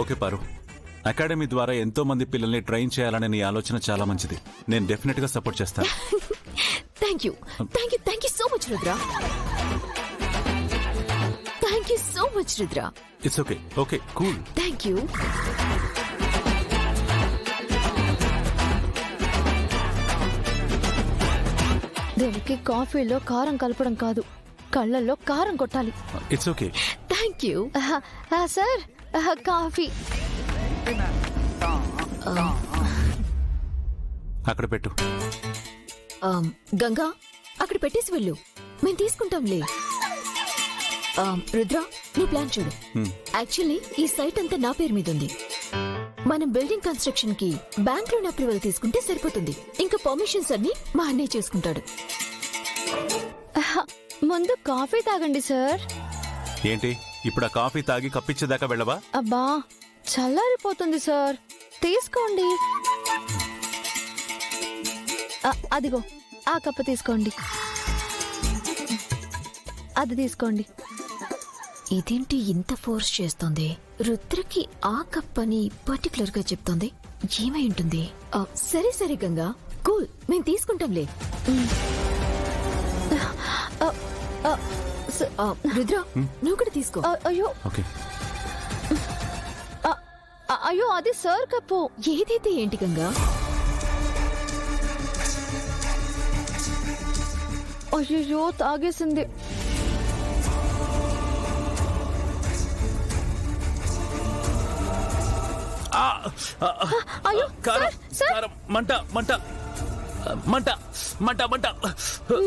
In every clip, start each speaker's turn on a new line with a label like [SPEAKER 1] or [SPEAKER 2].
[SPEAKER 1] Okay పారు, academy ద్వారా ఎంతో మంది పిల్లల్ని ట్రైన్ చేయాలనే నీ ఆలోచన చాలా మంచిది. నేను డెఫినెట్ గా సపోర్ట్ చేస్తాను.
[SPEAKER 2] Thank you so much Rudra. Thank you so much Rudra.
[SPEAKER 1] It's okay. Okay, cool.
[SPEAKER 2] Thank you.
[SPEAKER 3] దేనికి కాఫీలో కారం కలపడం కాదు, కళ్ళల్లో కారం కొట్టాలి.
[SPEAKER 1] It's okay.
[SPEAKER 2] Thank you.
[SPEAKER 3] Sir, coffee.
[SPEAKER 1] అక్కడ పెట్టు.
[SPEAKER 2] గంగా, అక్కడ పెట్టేసి వెళ్ళు, మేము తీసుకుంటాంలే. రుద్ర, నువ్వు ప్లాన్ చూడు. యాక్చువల్లీ ఈ సైట్ అంతా నా పేరు మీద ఉంది. మనం బిల్డింగ్ కన్స్ట్రక్షన్ కి బ్యాంక్ లోన్ అప్రూవల్ తీసుకుంటే సరిపోతుంది. ఇంకా పర్మిషన్స్ అన్ని మా అన్నయ్య చూసుకుంటాడు.
[SPEAKER 3] ముందు కాఫీ తాగండి సార్.
[SPEAKER 1] ఏంటి ఇప్పుడు ఆ కాఫీ తాగి కప్పిచ్చేదాకా వెళ్ళవా?
[SPEAKER 3] అబ్బా, చల్లారిపోతుంది సార్, తీసుకోండి. అదిగో ఆ కప్పు తీసుకోండి, అది తీసుకోండి.
[SPEAKER 2] ఇదేంటి ఇంత ఫోర్స్ చేస్తోంది? రుద్రకి ఆ కప్ అని పర్టికులర్ గా చెప్తోంది. ఏమై ఉంటుంది? సరే సరే గంగా, కూల్, మేము తీసుకుంటాంలే. రుద్ర, నువ్వు కూడా తీసుకో.
[SPEAKER 3] అయ్యో
[SPEAKER 1] ఓకే.
[SPEAKER 3] అయ్యో, అది సార్ కప్పు.
[SPEAKER 2] ఏదైతే ఏంటి గంగా?
[SPEAKER 3] అయ్యో, తాగేసింది. అయ్యో,
[SPEAKER 1] కారం,
[SPEAKER 3] సార్.
[SPEAKER 1] కారం, మంట మంట మంట మంట మంట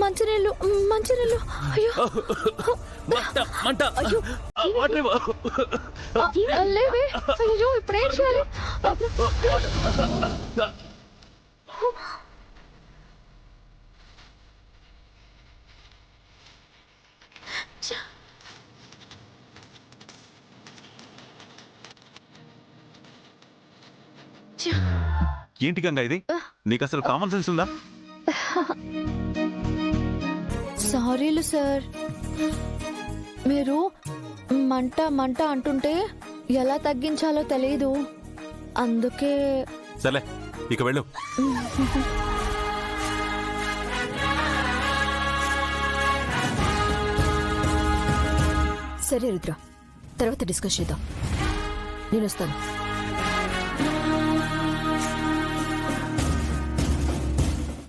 [SPEAKER 3] మంచినీళ్ళు. అయ్యో,
[SPEAKER 1] మంట మంట. వాటర్ ఇవ్వు.
[SPEAKER 3] లేవే. అయ్యో, ఇప్పుడేం చేయాలి?
[SPEAKER 1] ఏంటి గంగా ఇది? నీకు అసలు కామన్ సెన్స్ ఉందా?
[SPEAKER 3] సారీలు సార్, మీరు మంట మంట అంటుంటే ఎలా తగ్గించాలో తెలీదు, అందుకే.
[SPEAKER 1] సరే, ఇక వెళ్ళు.
[SPEAKER 2] సరే రుద్ర, తర్వాత డిస్కస్ చేద్దాం. నేను వస్తాను.